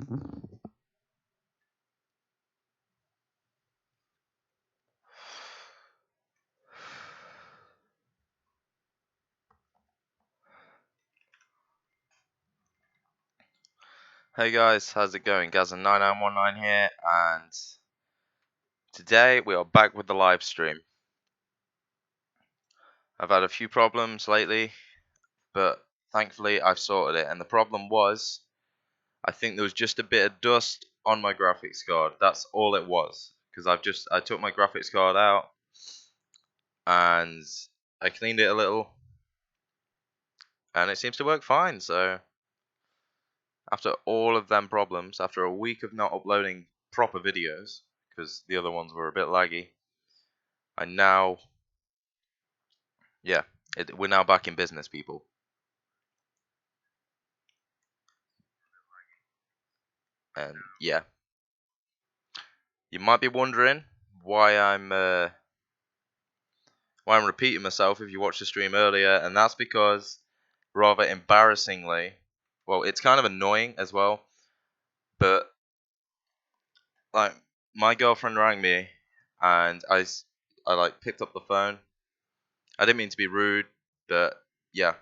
Hey guys, how's it going? Gazza9919 here, and today we are back with the live stream. I've had a few problems lately, but thankfully I've sorted it. And the problem was, I think there was just a bit of dust on my graphics card. That's all it was, because I took my graphics card out and I cleaned it a little, and it seems to work fine. So after all of them problems, after a week of not uploading proper videos, because the other ones were a bit laggy, I now Yeah, we're now back in business, people. And yeah, you might be wondering why I'm repeating myself if you watched the stream earlier, and that's because, rather embarrassingly, well, it's kind of annoying as well, but like my girlfriend rang me, and I like picked up the phone. I didn't mean to be rude, but yeah,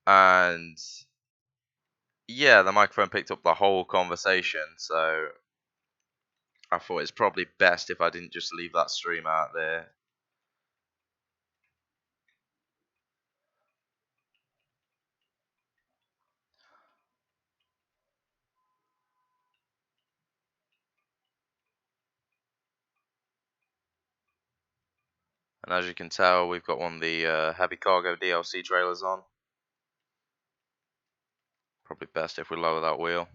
and yeah, the microphone picked up the whole conversation, so I thought it's probably best if I didn't just leave that stream out there. And as you can tell, we've got one of the heavy cargo DLC trailers on. Probably best if we lower that wheel.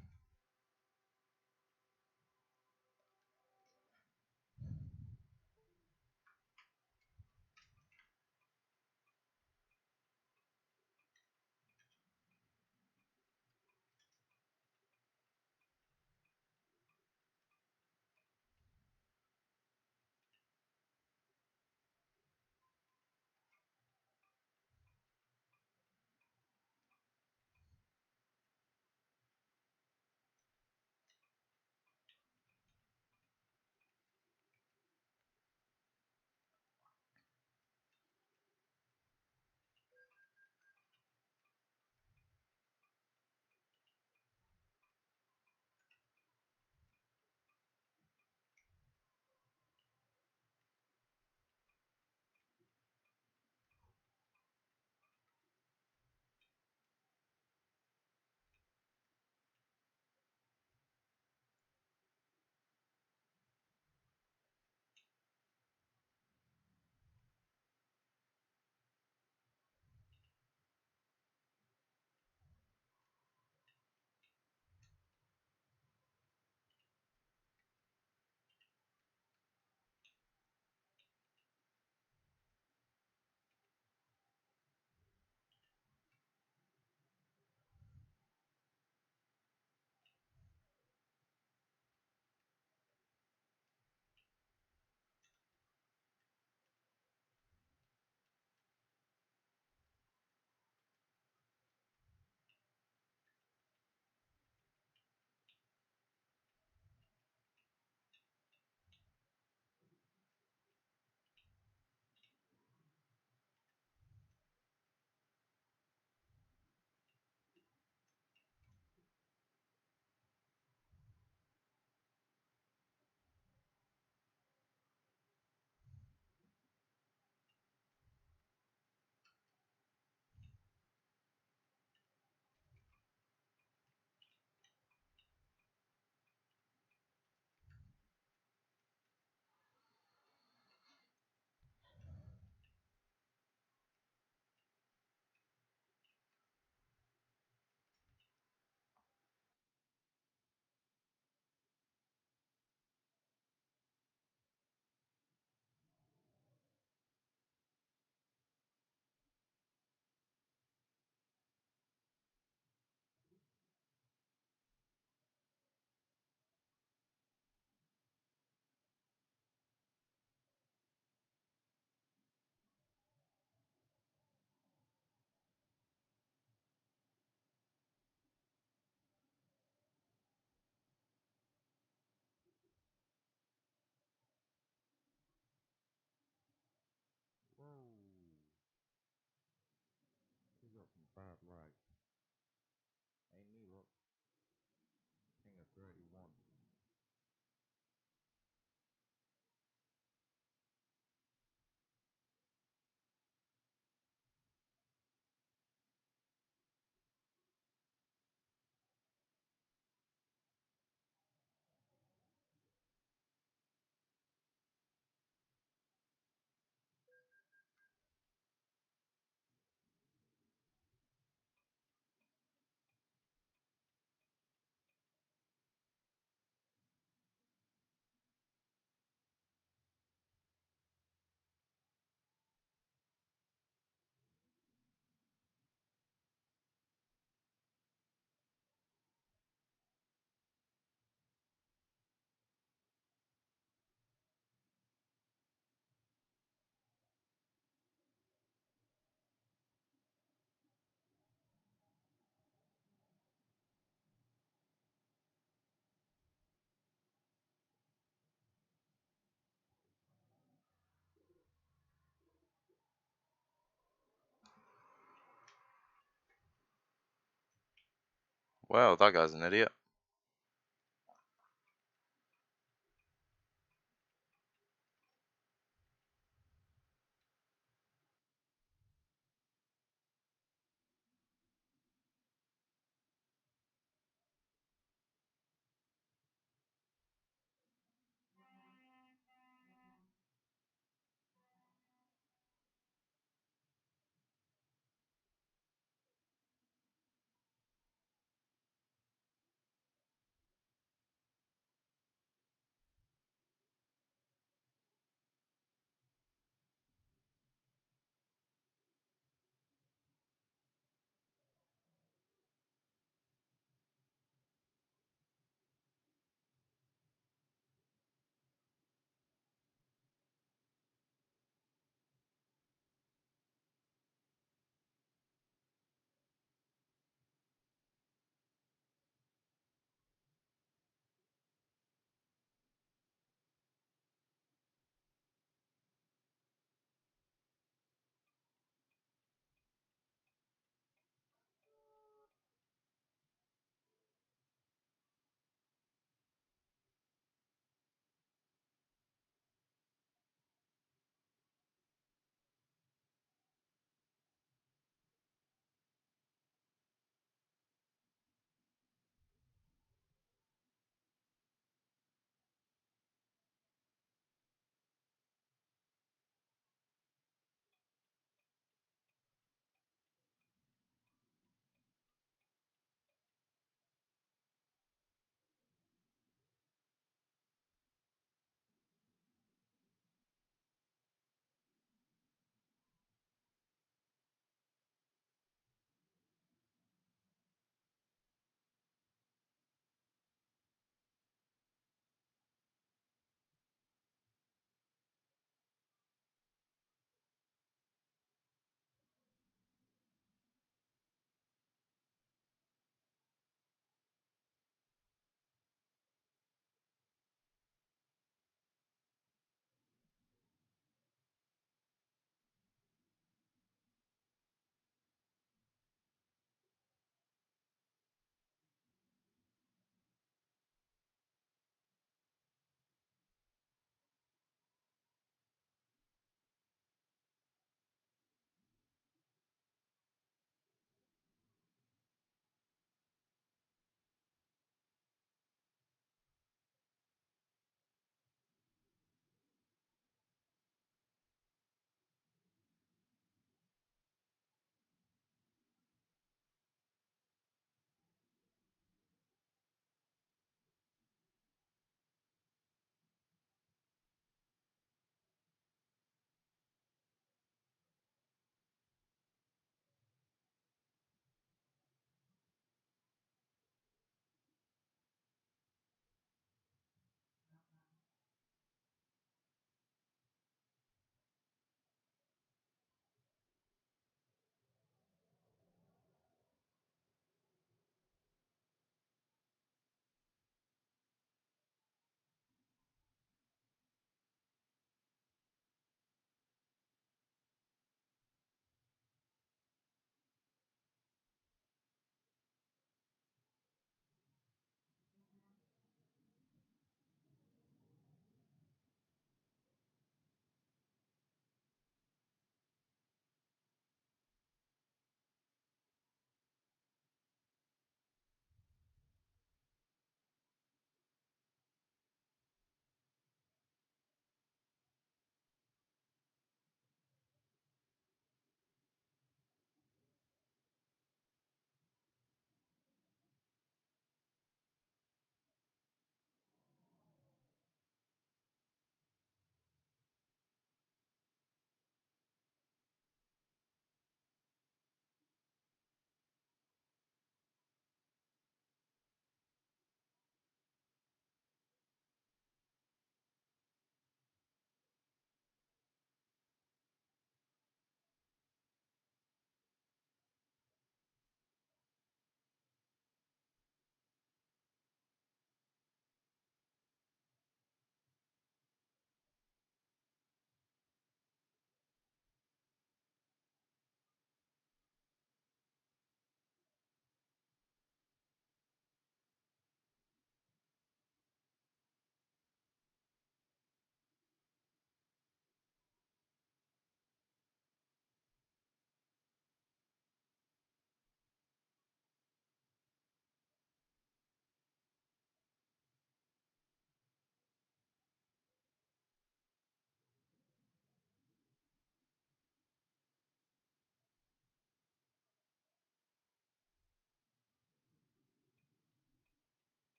Well, that guy's an idiot.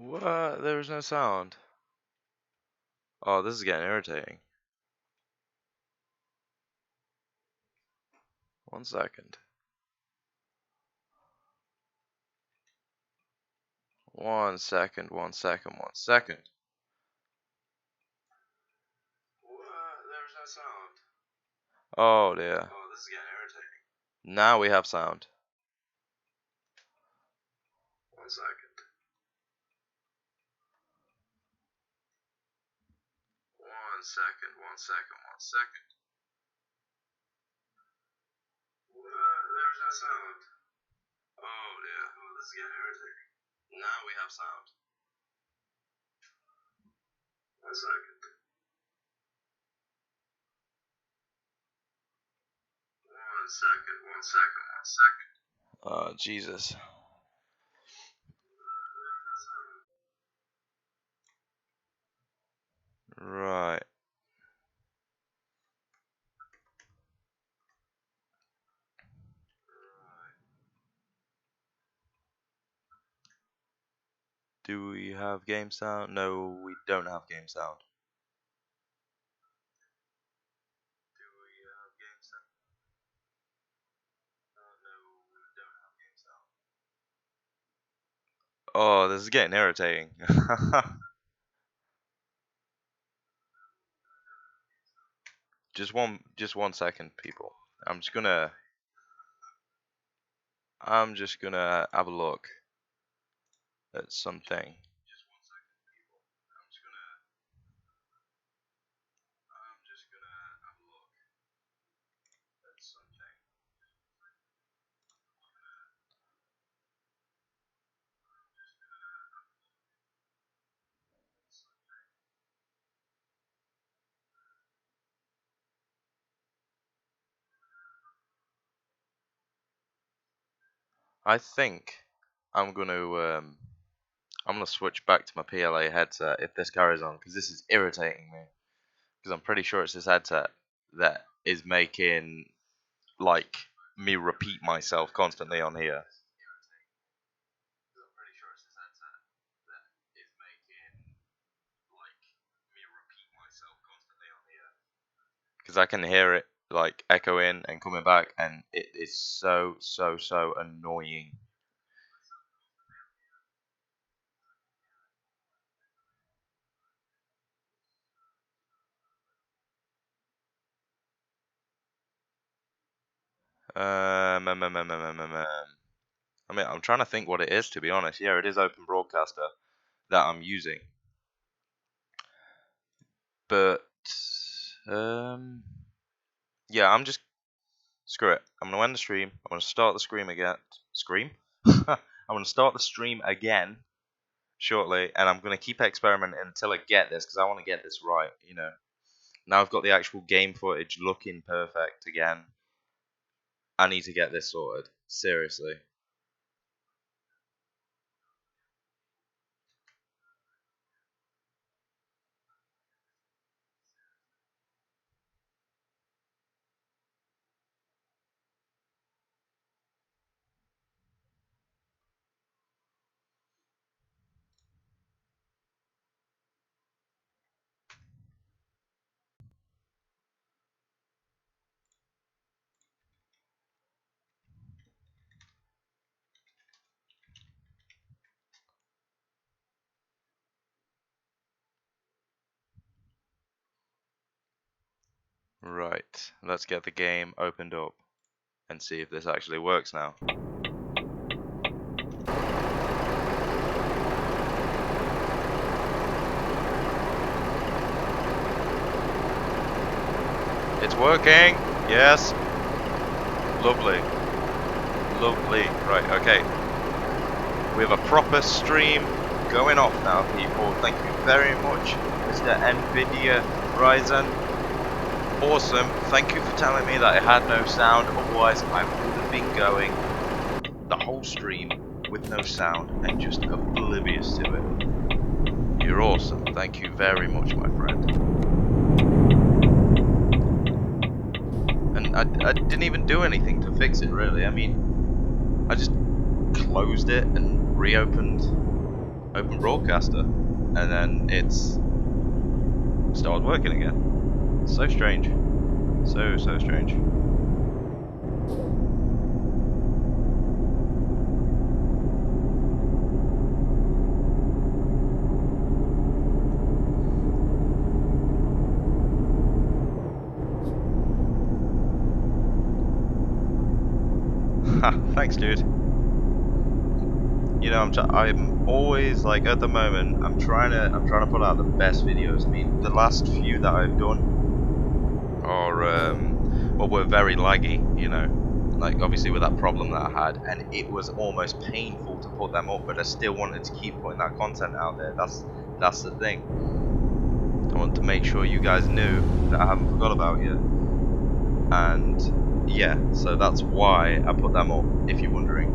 What? There is no sound. Oh, this is getting irritating. 1 second. 1 second, 1 second, 1 second. What? There is no sound. Oh dear. Oh, this is getting irritating. Now we have sound. 1 second. 1 second, 1 second, 1 second. What? There is no sound. Oh dear. Oh, this is getting irritating. Now we have sound. 1 second. 1 second, 1 second, 1 second. Oh, Jesus. Right. Do we have game sound? No, we don't have game sound. Do we have game sound? No, we don't have game sound. Oh, this is getting irritating. Just one second, people. I'm just gonna have a look at something. Just 1 second, people. I'm just gonna have a look at something. I think I'm gonna switch back to my PLA headset if this carries on, because this is irritating me. Because I'm pretty sure it's this headset that is making like me repeat myself constantly on here. Because I can hear it like echoing and coming back, and it is so annoying. I mean, I'm trying to think what it is, to be honest. Yeah, it is Open Broadcaster that I'm using. But yeah, screw it. I'm gonna end the stream. I'm gonna start the stream again. I'm gonna start the stream again shortly, and I'm gonna keep experimenting until I get this, because I want to get this right. You know, now I've got the actual game footage looking perfect again. I need to get this sorted. Seriously. Right, let's get the game opened up and see if this actually works now. It's working! Yes! Lovely. Lovely. Right, okay. We have a proper stream going off now, people. Thank you very much, Mr. NVIDIA Ryzen. Awesome. Thank you for telling me that it had no sound, otherwise I would have been going the whole stream with no sound and just oblivious to it. You're awesome. Thank you very much, my friend. And I didn't even do anything to fix it, really. I mean, I just closed it and reopened open Broadcaster, and then it's started working again. So strange. So strange. Thanks, dude. You know, I'm always like, at the moment I'm trying to put out the best videos. I mean, the last few that I've done are well, were very laggy. You know, like obviously with that problem that I had, and it was almost painful to put them up. But I still wanted to keep putting that content out there. That's the thing. I want to make sure you guys knew that I haven't forgot about you. And yeah, so that's why I put them up, if you're wondering.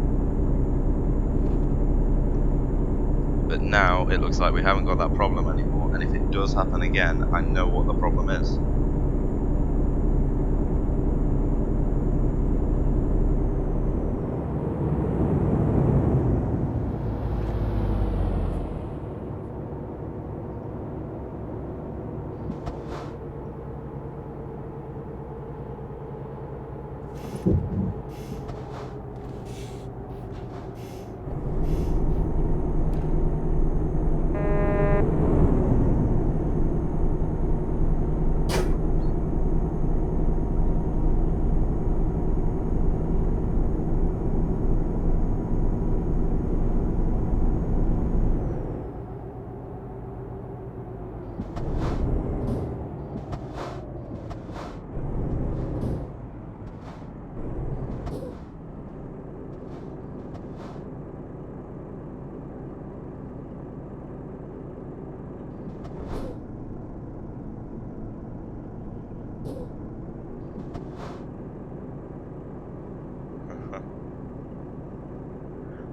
But now it looks like we haven't got that problem anymore, and if it does happen again, I know what the problem is.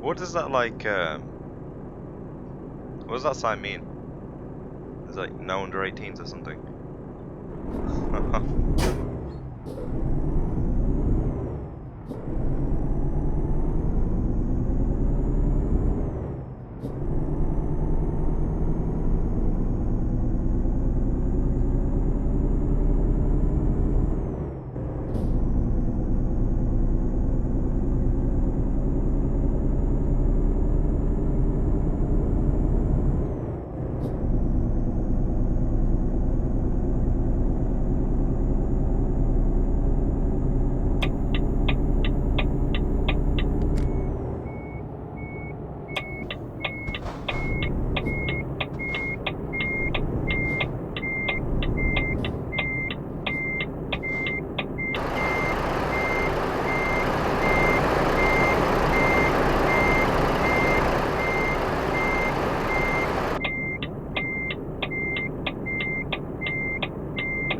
What does that like? What does that sign mean? It's like no under 18s or something.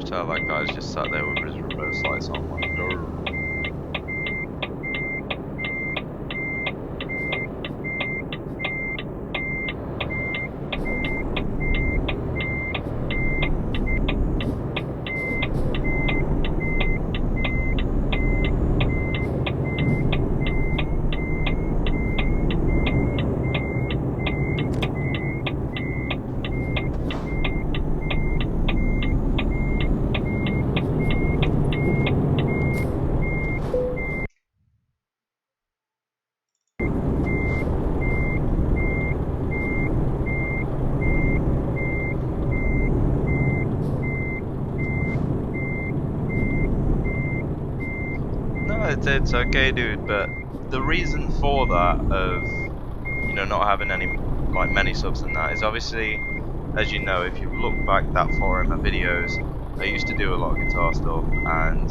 So that guy's just sat there with his reverse lights on, like, "Grr." No, it's okay, dude. But the reason for that of, you know, not having any like many subs and that is obviously, as you know, if you look back that far in my videos, I used to do a lot of guitar stuff, and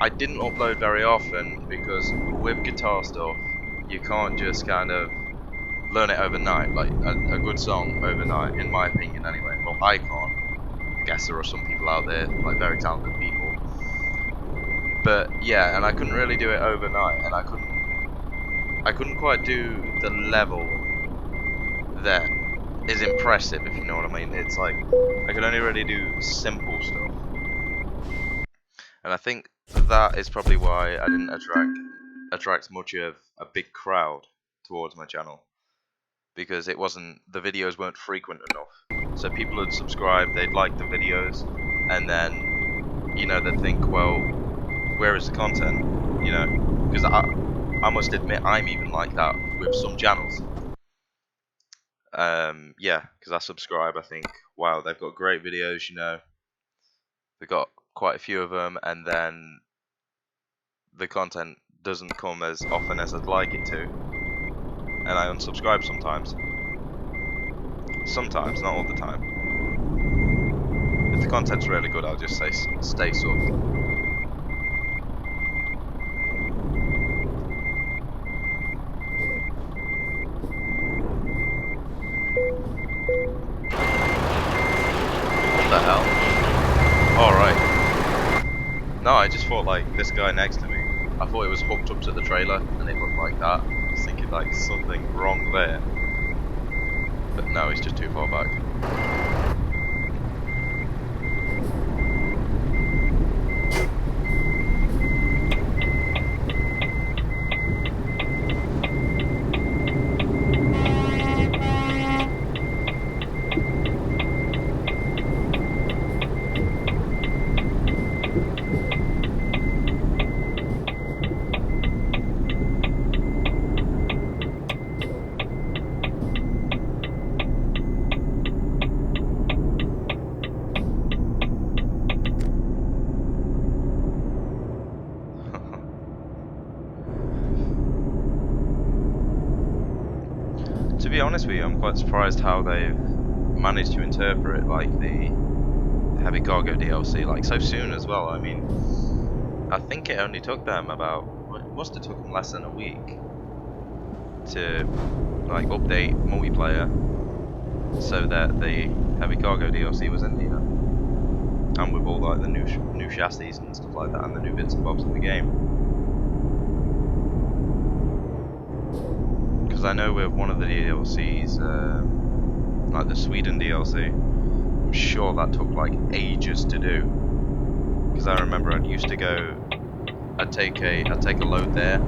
I didn't upload very often because with guitar stuff, you can't just kind of learn it overnight, like a good song overnight, in my opinion anyway. Well, I can't. I guess there are some people out there, like very talented people. But yeah, and I couldn't really do it overnight, and I couldn't quite do the level that is impressive, if you know what I mean. It's like, I could only really do simple stuff. And I think that is probably why I didn't attract much of a big crowd towards my channel. because the videos weren't frequent enough. So people would subscribe, they'd like the videos, and then, you know, they'd think, well, where is the content? You know, because I must admit I'm even like that with some channels. Yeah, because I subscribe, I think, wow, they've got great videos, you know, they've got quite a few of them, and then the content doesn't come as often as I'd like it to, and I unsubscribe sometimes. Sometimes, not all the time. If the content's really good, I'll just say stay subbed. What the hell? Alright. No, I just thought, like, this guy next to me, I thought it was hooked up to the trailer, and it looked like that. I was thinking, like, something wrong there. But no, he's just too far back. To be honest with you, I'm quite surprised how they've managed to interpret, like, the Heavy Cargo DLC, like, so soon as well. I mean, I think it only took them about, well, it must have took them less than a week to, like, update multiplayer so that the Heavy Cargo DLC was in here, and with all, like, the new chassis and stuff like that, and the new bits and bobs in the game. Because I know with one of the DLCs, like the Sweden DLC, I'm sure that took like ages to do. Because I remember I'd used to go, I'd take a load there,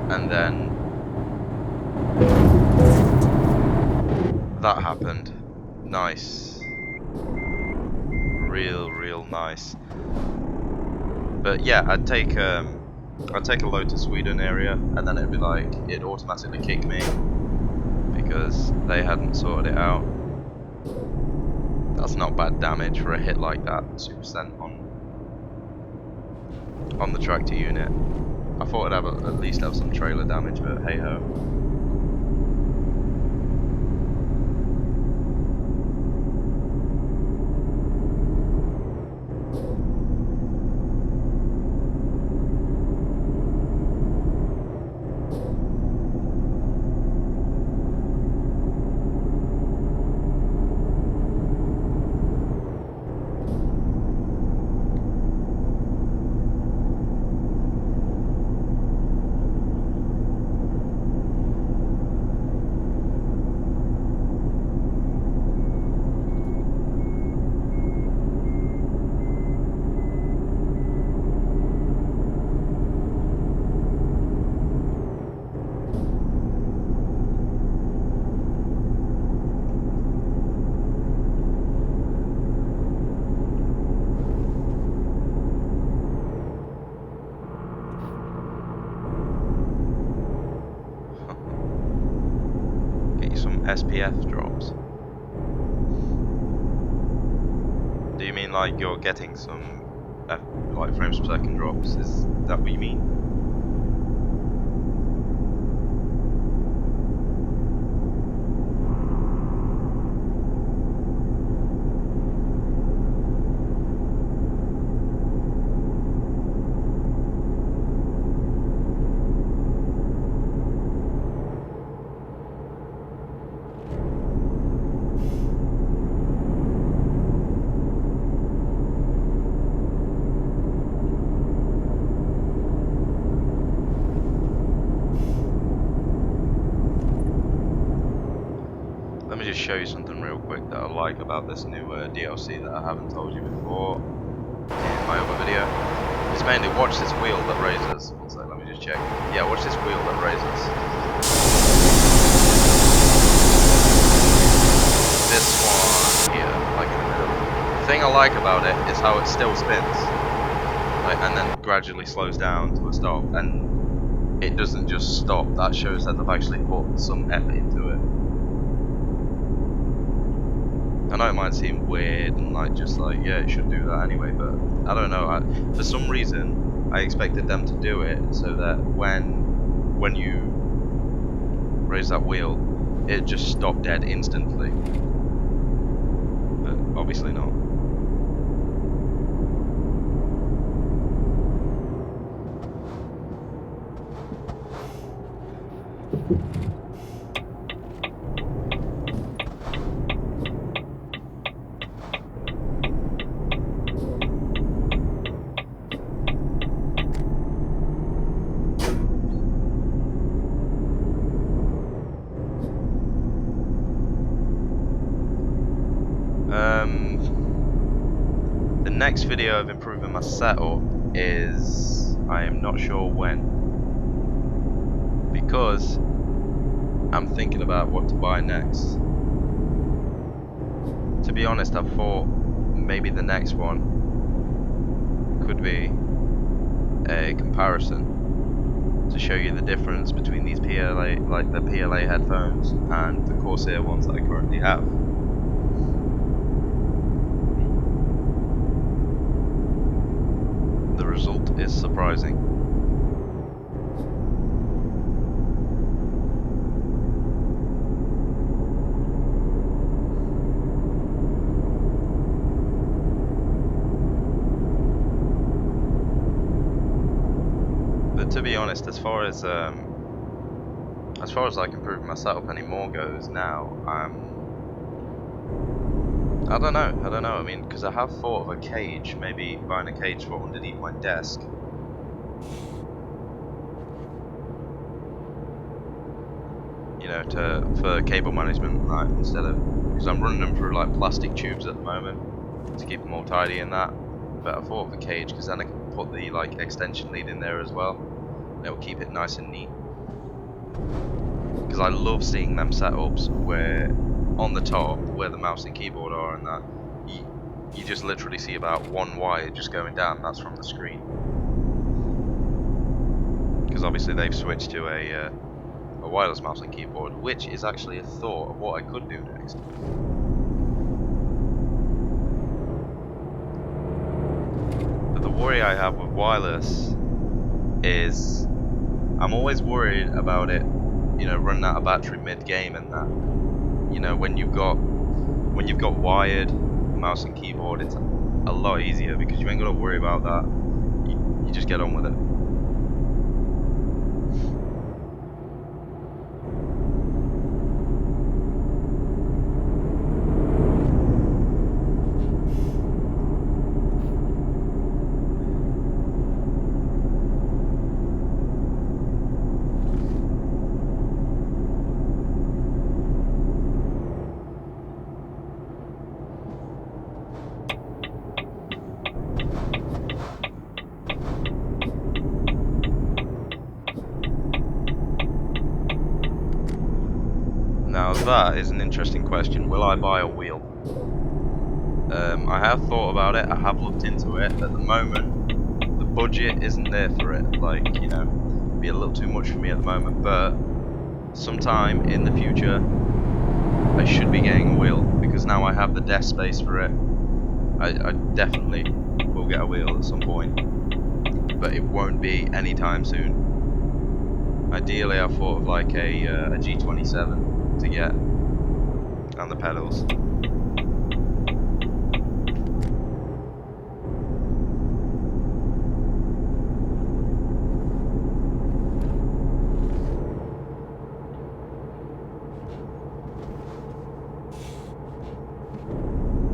and then that happened. Nice, real nice. But yeah, I'd take a load to Sweden area, and then it'd be like, it'd automatically kick me because they hadn't sorted it out. That's not bad damage for a hit like that, 2% on the tractor unit. I thought it'd have at least have some trailer damage, but hey ho. SPF drops. Do you mean like you're getting some like frames per second drops? Is that what you mean? Let me just show you something real quick that I like about this new DLC that I haven't told you before in my other video. It's mainly watch this wheel that raises. One sec, let me just check. Yeah, watch this wheel that raises. thing I like about it is how it still spins, like, and then gradually slows down to a stop, and it doesn't just stop. That shows that they've actually put some effort into it. I know it might seem weird and like just like, yeah, it should do that anyway, but I don't know. For some reason, I expected them to do it so that when you raise that wheel, it just stopped dead instantly. But obviously not. The next video of improving my setup is, I am not sure when, because I'm thinking about what to buy next. To be honest, I thought maybe the next one could be a comparison to show you the difference between these PLA, like the PLA headphones and the Corsair ones that I currently have. The result is surprising. But to be honest, as far as like improving my setup anymore goes now, I don't know. I mean, because I have thought of a cage, maybe buying a cage for underneath my desk. You know, for cable management, like, instead of, because I'm running them through like plastic tubes at the moment to keep them all tidy and that. But I thought of a cage because then I can put the like extension lead in there as well. And it will keep it nice and neat. Because I love seeing them setups where on the top, where the mouse and keyboard are, and that you just literally see about one wire just going down. That's from the screen. Because obviously they've switched to a wireless mouse and keyboard, which is actually a thought of what I could do next. But the worry I have with wireless is I'm always worried about it, you know, running out of battery mid-game and that. You know, when you've got wired mouse and keyboard, it's a lot easier because you ain't got to worry about that. You just get on with it. Now that is an interesting question. Will I buy a wheel? I have thought about it, I have looked into it. At the moment, the budget isn't there for it. Like, you know, it'd be a little too much for me at the moment, but sometime in the future, I should be getting a wheel, because now I have the desk space for it. I definitely will get a wheel at some point, but it won't be anytime soon. Ideally, I thought of like a G27 to get, and the pedals.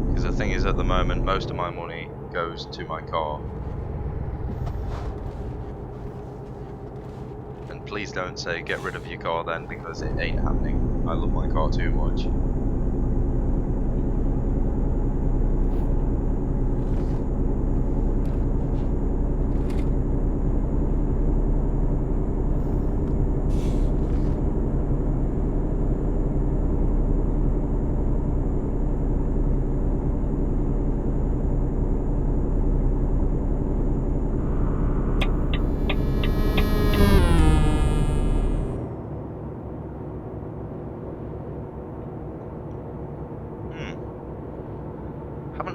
Because the thing is, at the moment, most of my money goes to my car. And please don't say get rid of your car then, because it ain't happening. I love my car too much.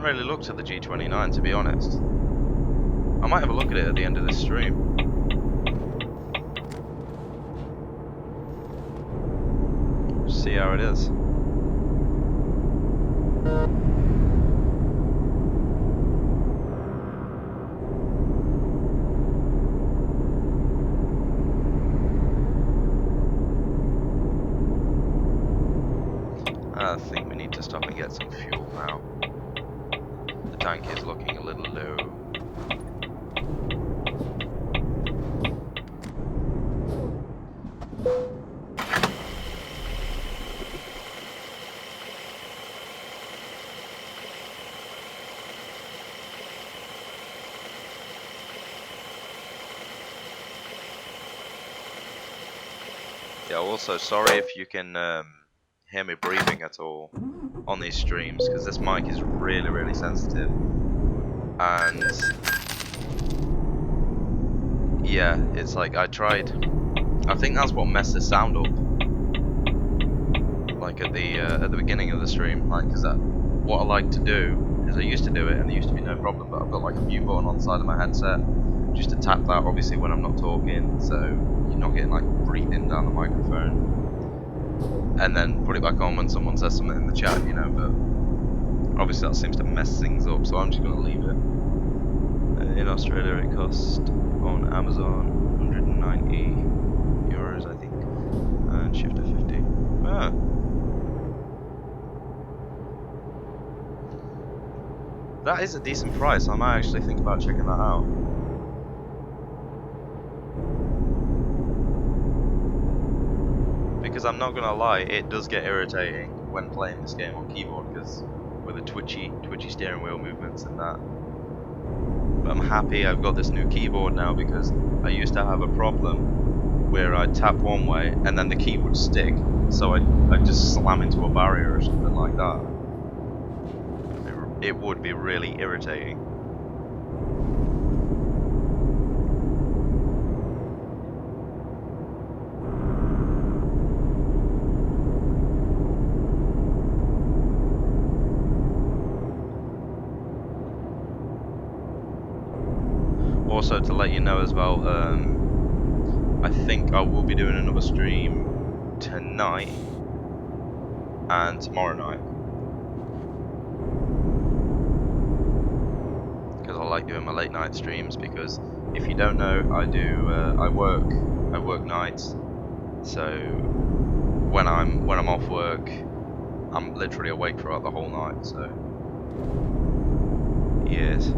haven't really looked at the G29 to be honest. I might have a look at it at the end of this stream. See how it is. I think we need to stop and get some fuel now. The tank is looking a little low. Yeah, also sorry if you can hear me breathing at all on these streams, because this mic is really sensitive, and yeah, it's like I think that's what messed the sound up, like at the beginning of the stream, like, because what I like to do is I used to do it and there used to be no problem, but I've got like a mute button on the side of my headset just to tap that obviously when I'm not talking, so you're not getting like breathing down the microphone, and then put it back on when someone says something in the chat, you know, but obviously that seems to mess things up, so I'm just going to leave it. In Australia it cost on Amazon 190 euros I think, and shifter 50. Ah. That is a decent price, I might actually think about checking that out. Because I'm not gonna lie, it does get irritating when playing this game on keyboard, because with the twitchy steering wheel movements and that. But I'm happy I've got this new keyboard now, because I used to have a problem where I'd tap one way and then the key would stick, so I'd just slam into a barrier or something like that. It would be really irritating. Also, to let you know as well, I think I will be doing another stream tonight and tomorrow night, because I like doing my late night streams, because if you don't know, I work nights, so when I'm off work, I'm literally awake throughout the whole night, so yes.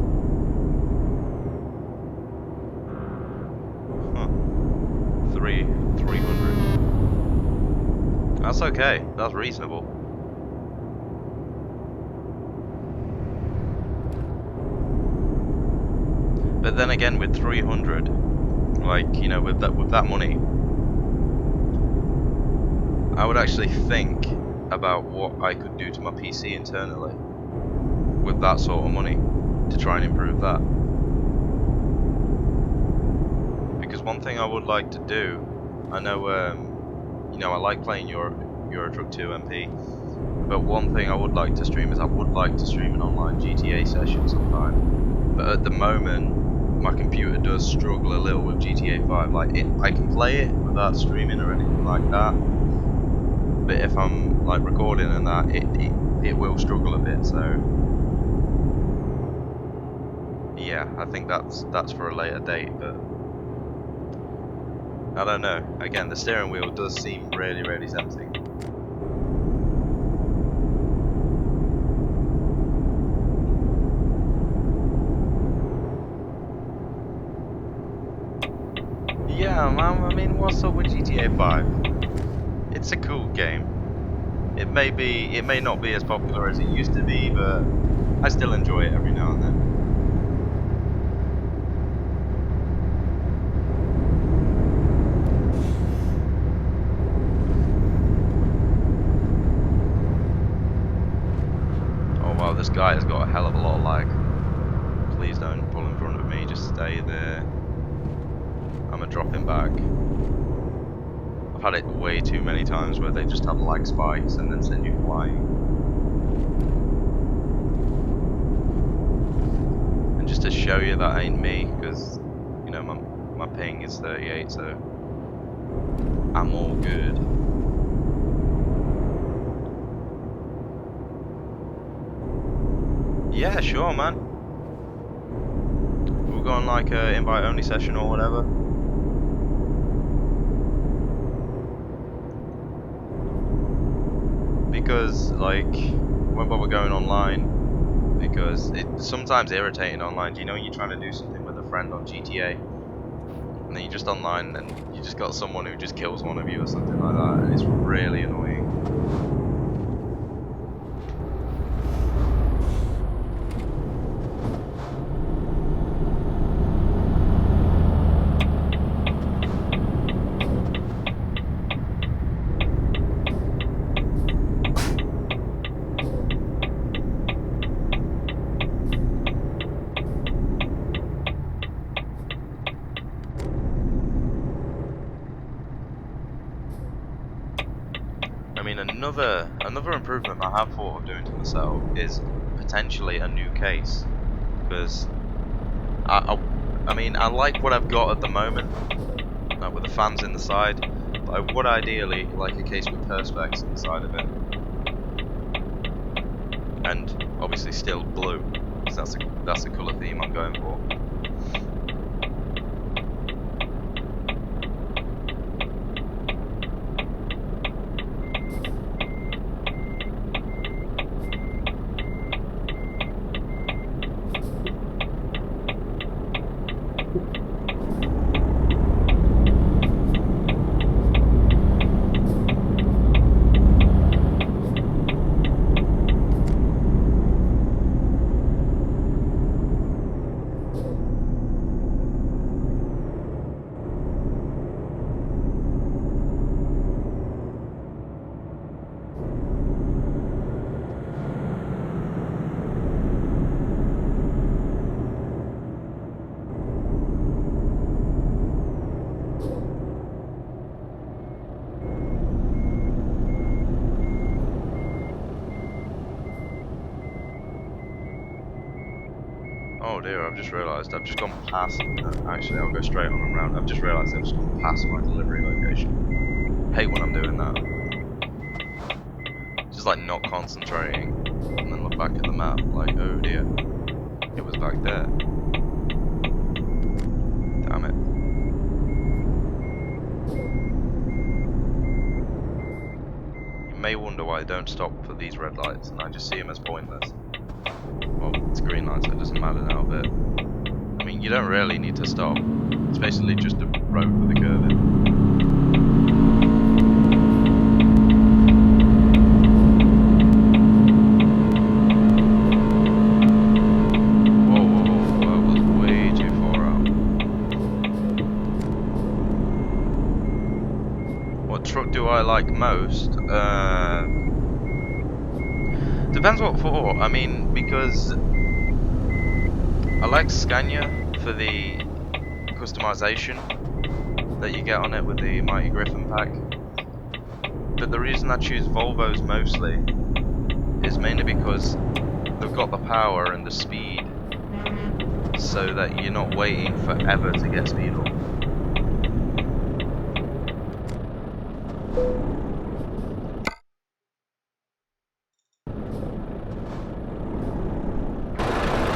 300. That's okay. That's reasonable. But then again, with 300, like, you know, with that money, I would actually think about what I could do to my PC internally with that sort of money to try and improve that. Because one thing I would like to do, I know, you know, I like playing Euro Truck 2 MP, but one thing I would like to stream is I would like to stream an online GTA session sometime. But at the moment, my computer does struggle a little with GTA 5. Like, I can play it without streaming or anything like that, but if I'm like recording and that, it will struggle a bit. So yeah, I think that's for a later date, but I don't know. Again, the steering wheel does seem really tempting. Yeah, man, I mean, what's up with GTA 5? It's a cool game. It may not be as popular as it used to be, but I still enjoy it every now and then. Oh wow, this guy has got a hell of a lot of lag. Please don't pull in front of me, just stay there. I'm gonna drop him back. I've had it way too many times where they just have lag spikes and then send you flying. show you that ain't me, because you know my ping is 38, so I'm all good. Yeah, sure, man. We'll go on like a invite only session or whatever. Because like, won't bother going online because it's sometimes irritating online. Do you know when you're trying to do something with a friend on GTA and then you're just online and you just got someone who just kills one of you or something like that, and it's really annoying. I mean, another improvement I have thought of doing to myself is potentially a new case, because I mean, I like what I've got at the moment, like with the fans in the side, but I would ideally like a case with perspex inside of it, and obviously still blue, because that's the colour theme I'm going for. Oh dear, I've just realised I've just gone past, actually I'll go straight on and round, I've just realised I've just gone past my delivery location. Hate when I'm doing that. Just like not concentrating, and then look back at the map, like, oh dear, it was back there. Damn it. You may wonder why I don't stop for these red lights, and I just see them as pointless. Well, it's green light, so it doesn't matter now, but I mean, you don't really need to stop. It's basically just a road with a curve in. Whoa, whoa, whoa, that was way too far out. What truck do I like most? Depends what for. I mean, because I like Scania for the customization that you get on it with the Mighty Griffin pack. But the reason I choose Volvos mostly is mainly because they've got the power and the speed, so that you're not waiting forever to get speed up.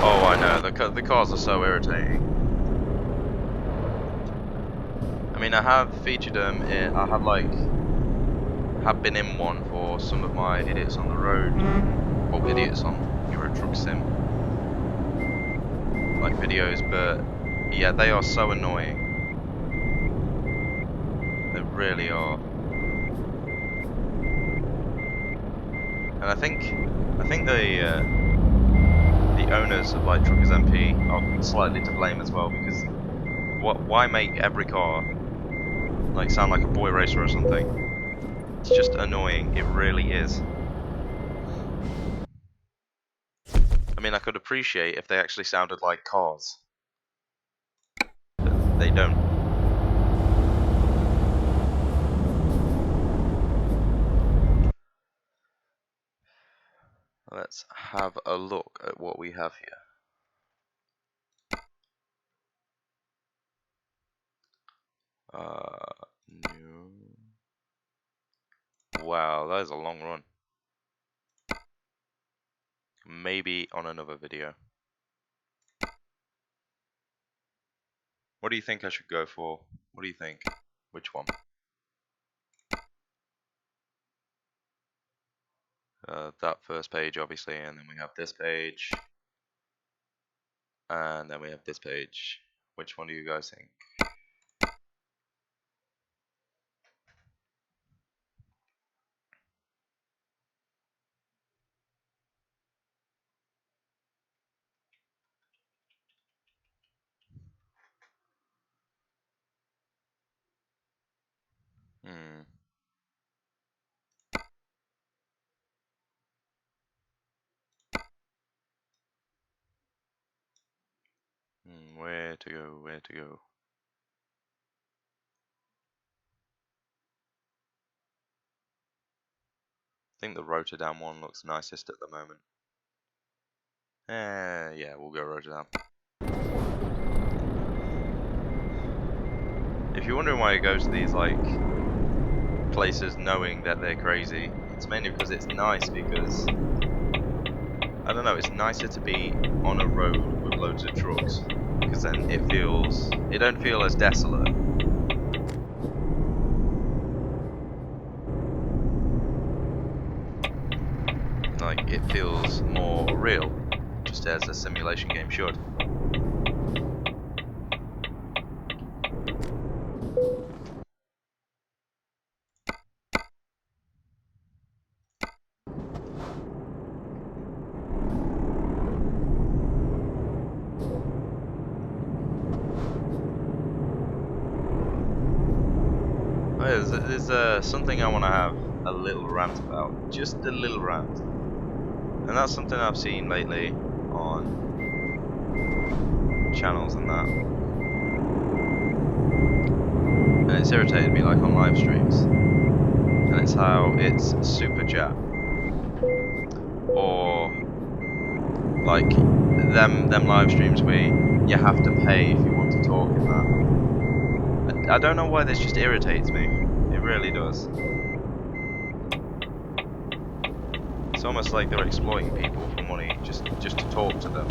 Oh, I know, the cars are so irritating. I mean, I have featured them in, I have been in one for some of my Idiots on the Road, or Idiots on Euro Truck Sim, like videos, but yeah, they are so annoying. They really are. And I think the owners of like Truckers MP are slightly to blame as well, because why make every car like sound like a boy racer or something? It's just annoying. It really is. I mean, I could appreciate if they actually sounded like cars, but they don't. Let's have a look at what we have here. New. Wow, that is a long run. Maybe on another video. What do you think I should go for? What do you think? Which one? That first page, obviously, and then we have this page. And then we have this page. Which one do you guys think? Where to go? Where to go? I think the Rotterdam one looks nicest at the moment. Yeah, we'll go Rotterdam. If you're wondering why I go to these like places knowing that they're crazy, it's mainly because it's nice, because I don't know, it's nicer to be on a road with loads of trucks, because then it don't feel as desolate. Like, it feels more real, just as a simulation game should. There's something I want to have a little rant about, just a little rant, and that's something I've seen lately on channels and that, and it's irritated me, like on live streams, and it's how it's super chat, or like them live streams where you have to pay if you want to talk in that. I don't know why this just irritates me. It really does. It's almost like they're exploiting people for money just to talk to them.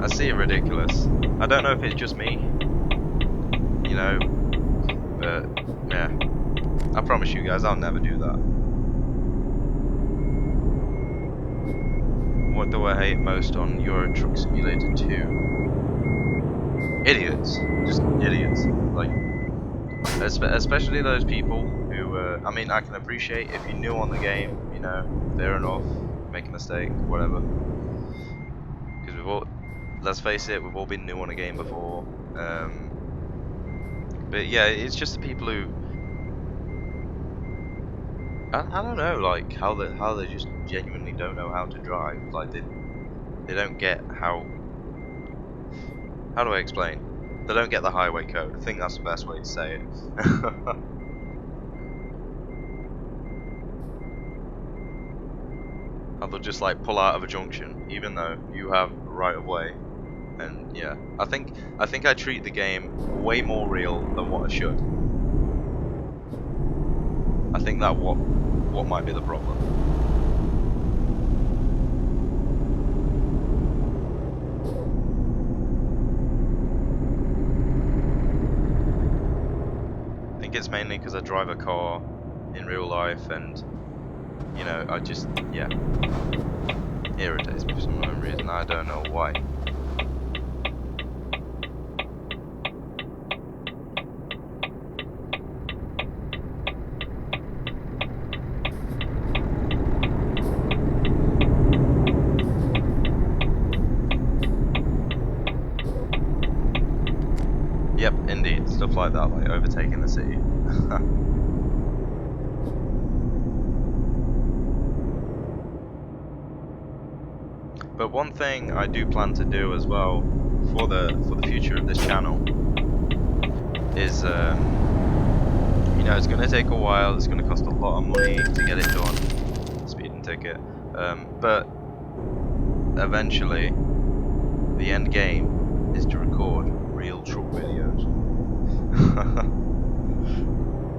I see it ridiculous. I don't know if it's just me, you know, but yeah, I promise you guys I'll never do that. What do I hate most on Euro Truck Simulator 2? Idiots. Just idiots. Like, especially those people who, I mean, I can appreciate if you're new on the game, you know, fair enough, make a mistake, whatever. Because we've all, let's face it, we've all been new on a game before. But yeah, it's just the people who, I don't know, like how they just genuinely don't know how to drive. Like they don't get how do I explain? They don't get the highway code. I think that's the best way to say it. How they'll just like pull out of a junction, even though you have right of way. And yeah, I think I treat the game way more real than what I should. I think that what might be the problem. I think it's mainly because I drive a car in real life, and you know, I just, yeah, it irritates me for some reason. I don't know why. Yep, indeed, stuff like that, like overtaking the city. But one thing I do plan to do as well for the future of this channel is, you know, it's going to take a while. It's going to cost a lot of money to get it done, speeding ticket. But eventually, the end game is to record real truck videos.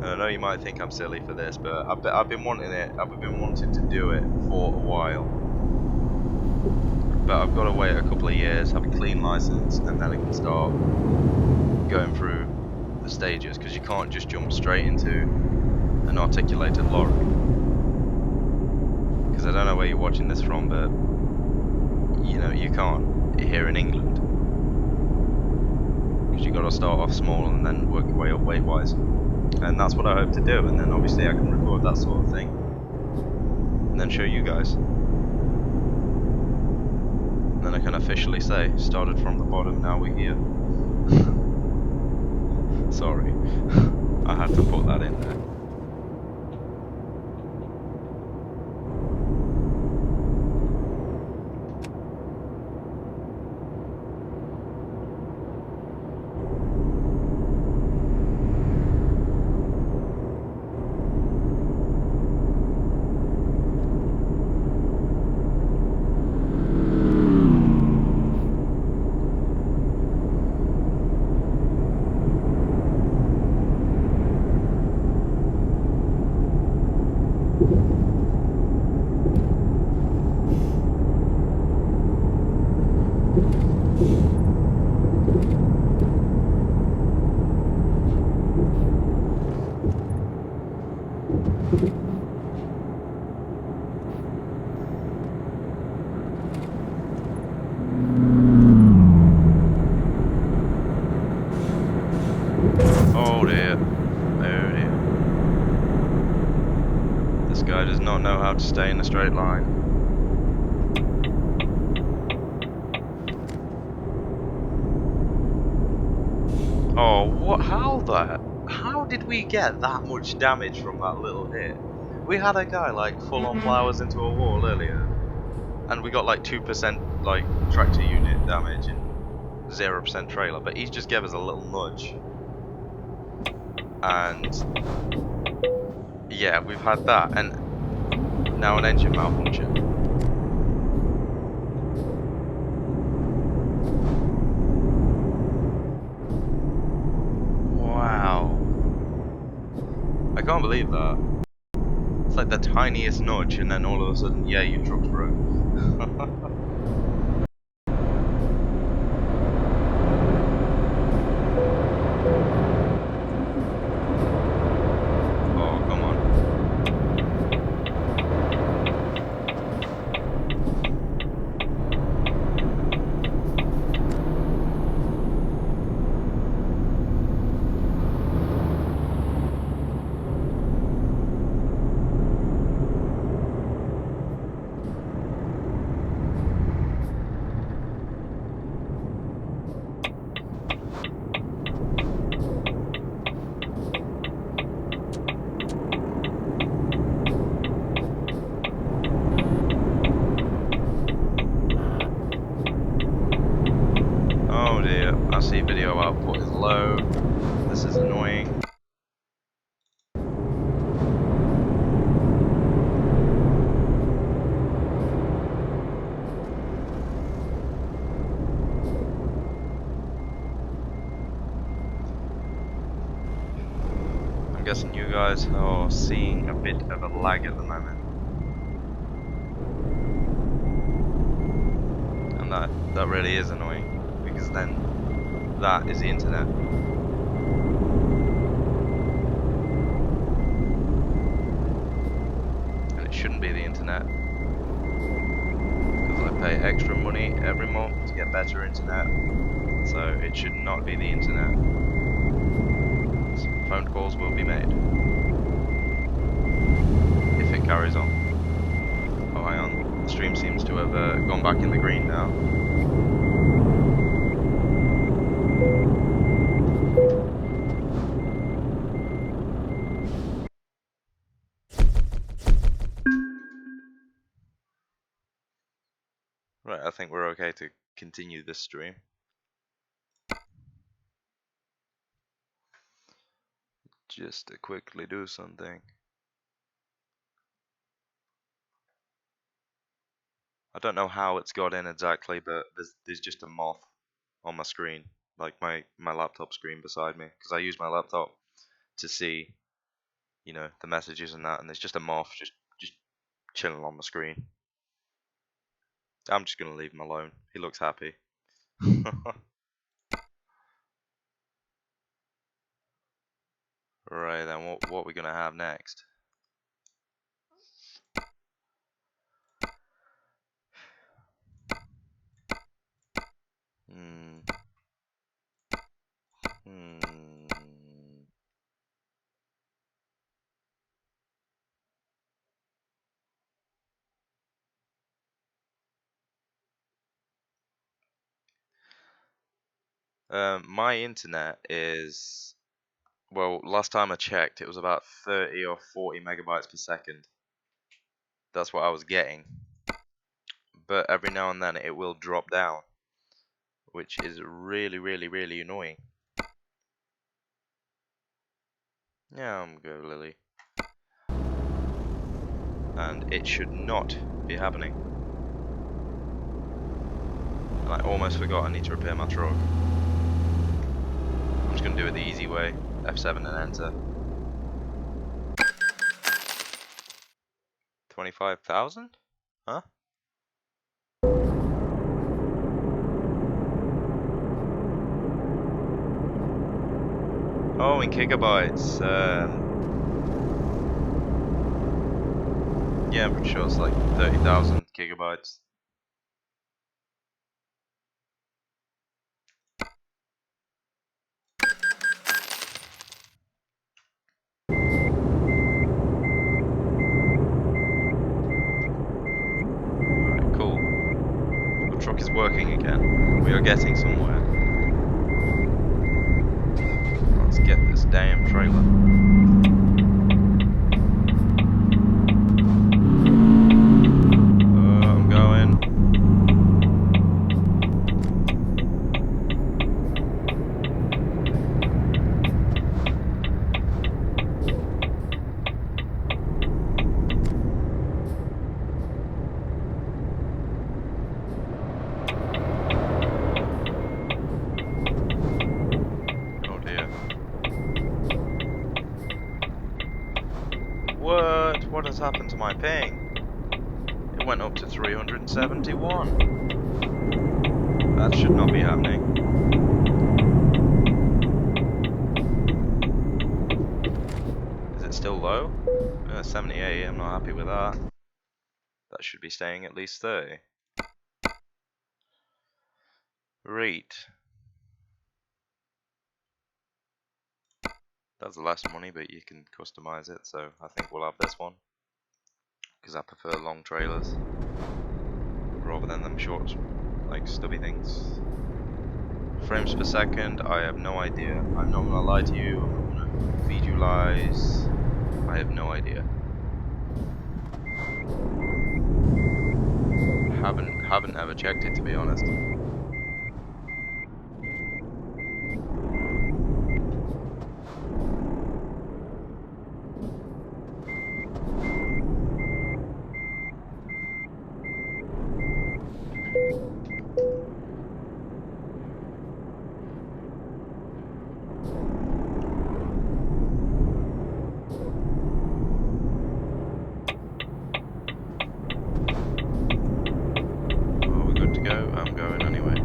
I know you might think I'm silly for this, but I've been wanting it. I've been wanting to do it for a while. But I've got to wait a couple of years, have a clean license, and then I can start going through the stages, because you can't just jump straight into an articulated lorry. Because I don't know where you're watching this from, but you know, you can't here in England. Because you've got to start off small and then work your way up weight-wise. And that's what I hope to do, and then obviously I can record that sort of thing. And then show you guys. And then I can officially say, started from the bottom, now we're here. Sorry. I had to put that in there. Oh dear. Oh dear. This guy does not know how to stay in a straight line. Oh, what? How did we get that much damage from that little hit? We had a guy like full on flowers into a wall earlier, and we got like 2% like tractor unit damage and 0% trailer, but he just gave us a little nudge. And yeah, we've had that, and now an engine malfunction. Wow. I can't believe that. It's like the tiniest nudge, and then all of a sudden, yeah, your truck's broke. Oh, come on. Oh dear, I see video output is low. This is annoying. I'm guessing you guys are seeing a bit of a lag at the moment. And that really is annoying, because then that is the internet. And it shouldn't be the internet, because I pay extra money every month to get better internet. So it should not be the internet. So phone calls will be made. If it carries on. Oh, hang on. The stream seems to have gone back in the green now. Right, I think we're okay to continue this stream. Just to quickly do something. I don't know how it's got in exactly, but there's just a moth on my screen. like my laptop screen beside me, because I use my laptop to see, you know, the messages and that, and there's just a moth just chilling on the screen. I'm just gonna leave him alone. He looks happy. Right then, what are we gonna have next? Hmm. My internet is, well, last time I checked, it was about 30 or 40 megabytes per second. That's what I was getting. But every now and then it will drop down, which is really, really, really annoying. Yeah, I'm good, Lily. And it should not be happening. And I almost forgot I need to repair my truck. I'm just gonna do it the easy way. F7 and enter. 25,000? Huh? Oh, in gigabytes. Yeah, I'm pretty sure it's like 30,000 gigabytes. Alright, cool. The truck is working again. We are getting somewhere. Let's get this damn trailer. I'm going. Oh dear. What has happened to my ping? It went up to 371. That should not be happening. Is it still low? 78, I'm not happy with that. That should be staying at least 30. Right. That's less money, but you can customize it, so I think we'll have this one. Because I prefer long trailers rather than them short, like stubby things. Frames per second, I have no idea. I'm not gonna lie to you, I'm not gonna feed you lies. I have no idea. Haven't ever checked it, to be honest. Are we good to go? I'm going anyway.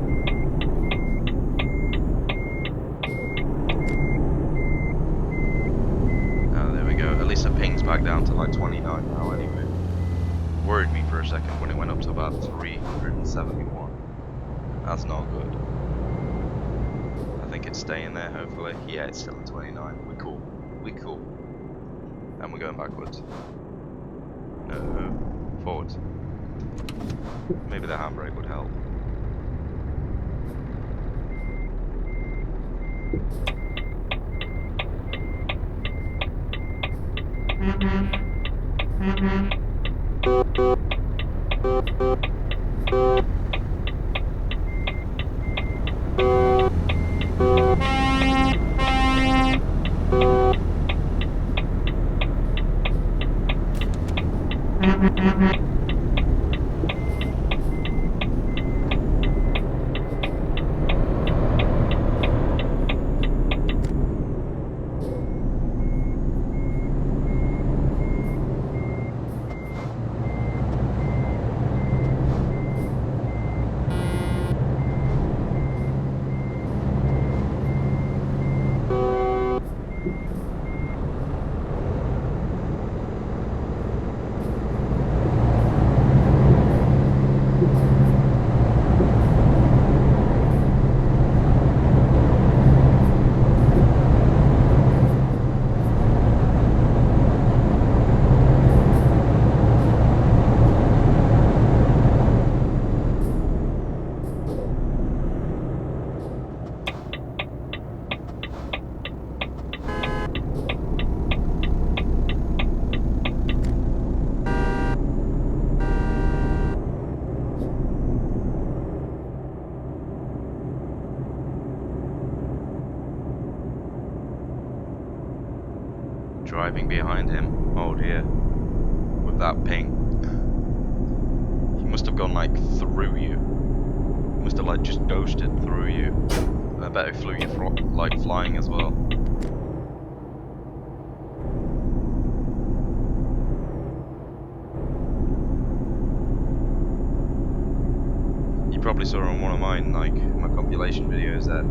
Oh, there we go. At least the ping's back down to like 29 now anyway. Worried me for a second when it went up to about 371. That's not good. I think it's staying there, hopefully. Yeah, it's still at 29. We're cool. We're cool. And we're going backwards. No, forwards. Maybe the handbrake would help. driving behind him. Oh dear. With that ping. He must have gone like through you. He must have like just ghosted through you. And I bet he flew you like flying as well. You probably saw on one of mine, like my compilation videos, that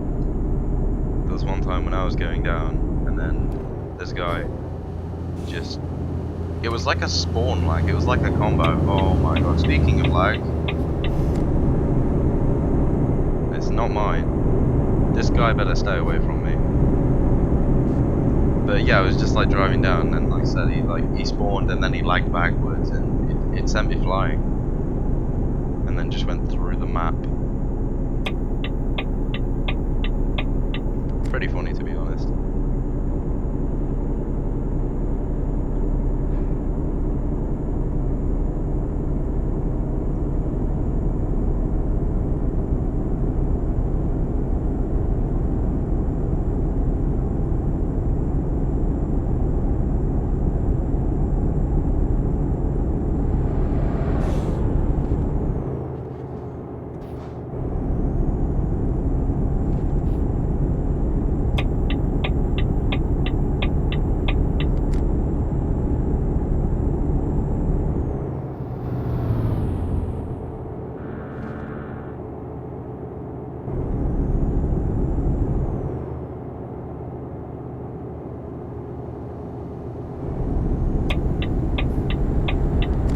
there was one time when I was going down and then this guy just, it was like a spawn lag, it was like a combo. Oh my god, speaking of lag, it's not mine. This guy better stay away from me. But yeah, I was just like driving down and like I said, he spawned and then he lagged backwards and it sent me flying. And then just went through the map. Pretty funny, to be honest.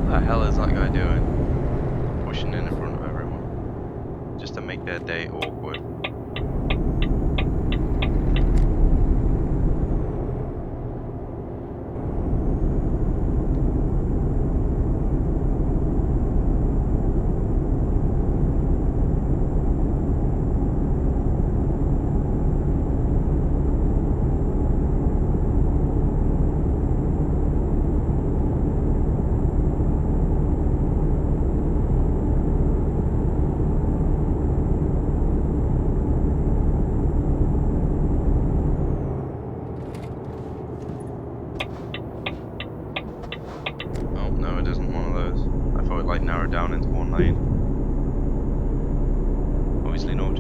What the hell is that guy doing? Pushing in front of everyone. Just to make their day awkward. Oh, no, it isn't one of those. I thought it like narrowed down into one lane. Obviously not.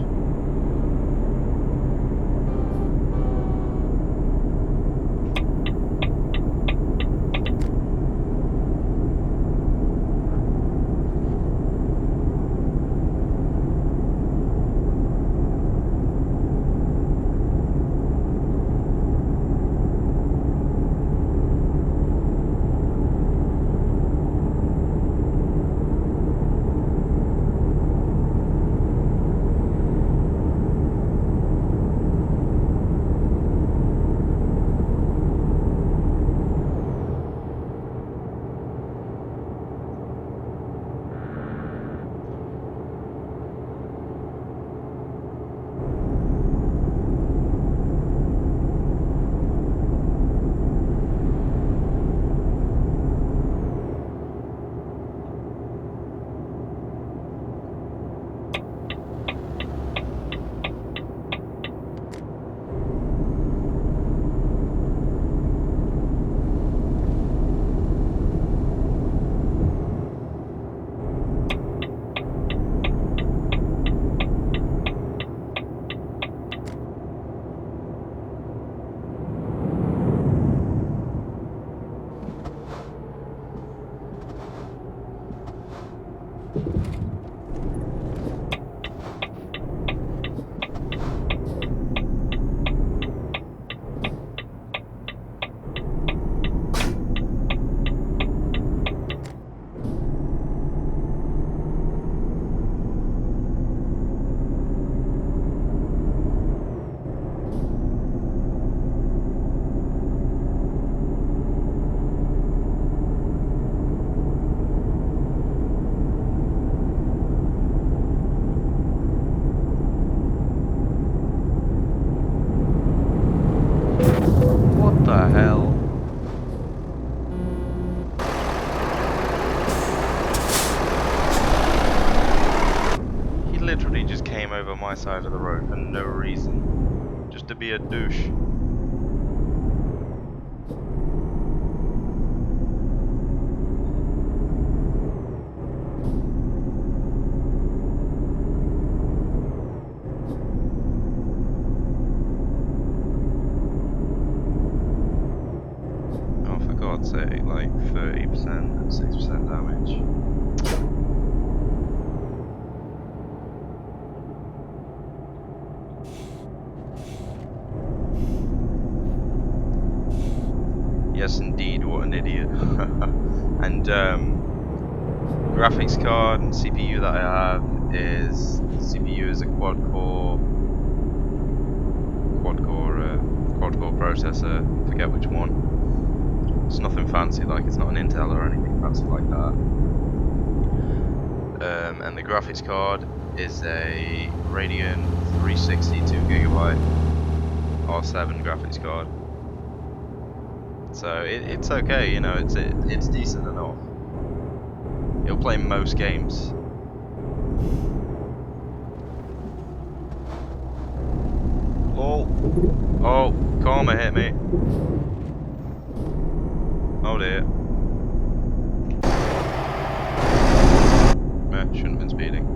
What the hell? He literally just came over my side of the road for no reason. Just to be a douche. I'd say like 30% and 6% damage. Yes, indeed, what an idiot. And graphics card and CPU that I have is CPU is a quad-core processor. Forget which one. It's nothing fancy, like it's not an Intel or anything fancy like that. And the graphics card is a Radeon 360 2GB R7 graphics card. So it's okay, you know, it's decent enough. It'll play most games. Lol. Oh, Karma hit me. Oh dear. Shouldn't have been speeding.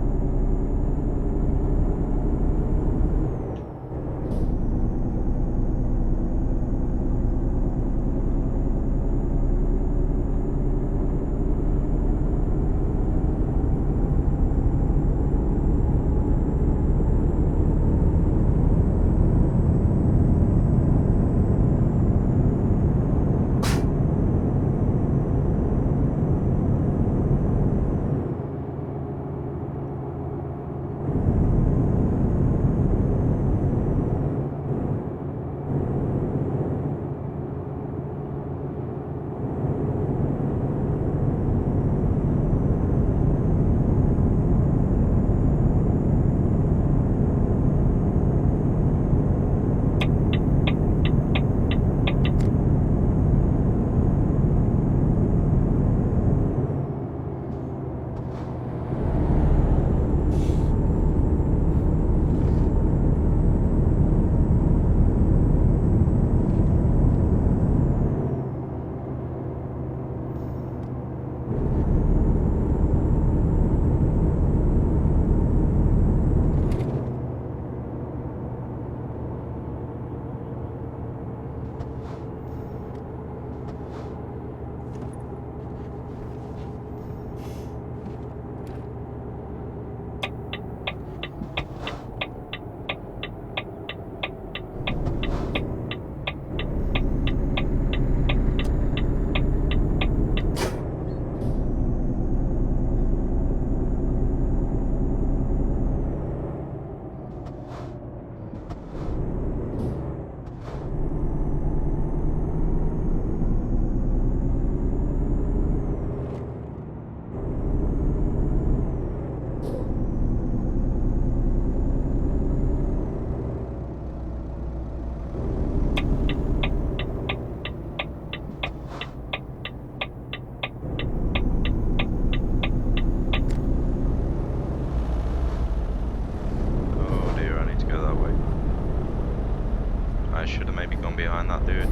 behind that dude.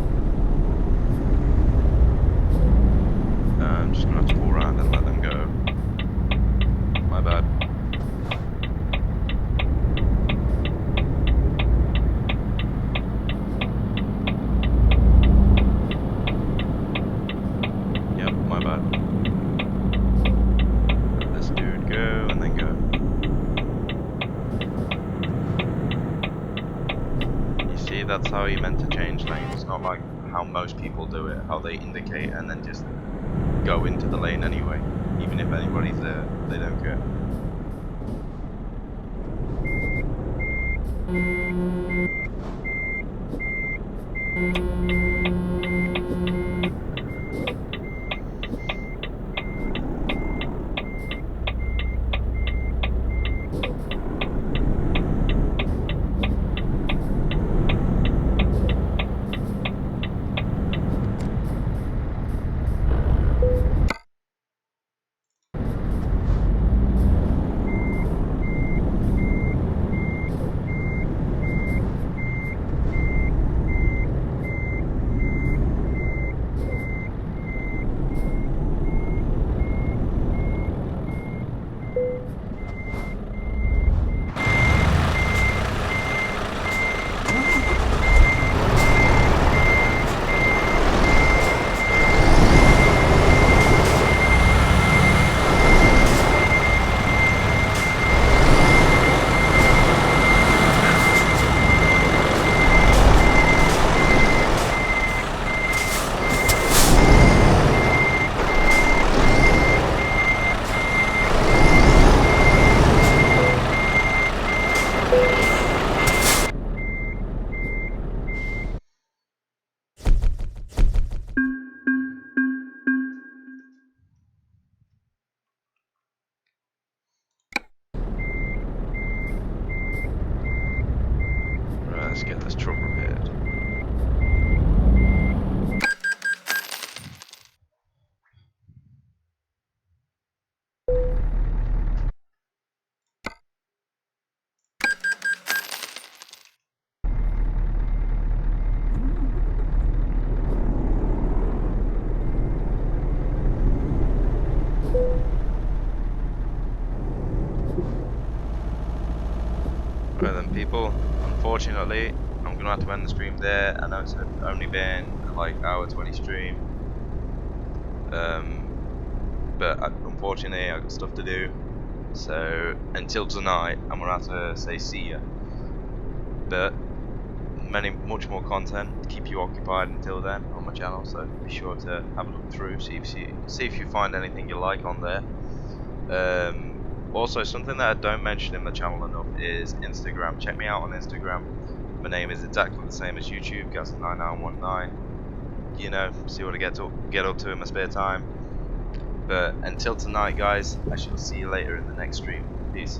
I'm just gonna have to pull around and let them go. My bad. Yep, my bad. Let this dude go and then go. You see, that's how you meant to change lanes. Not like how most people do it, how they indicate and then just go into the lane anyway. Even if anybody's there, they don't care. people, unfortunately, I'm gonna have to end the stream there. I know it's only been like hour 20 stream, but unfortunately I've got stuff to do. So until tonight, I'm gonna have to say see ya. But much more content to keep you occupied until then on my channel. So be sure to have a look through, see if you find anything you like on there. Also, something that I don't mention in the channel enough is Instagram. Check me out on Instagram. My name is exactly the same as YouTube, Gas9919. You know, see what I get up to in my spare time. But until tonight, guys, I shall see you later in the next stream. Peace.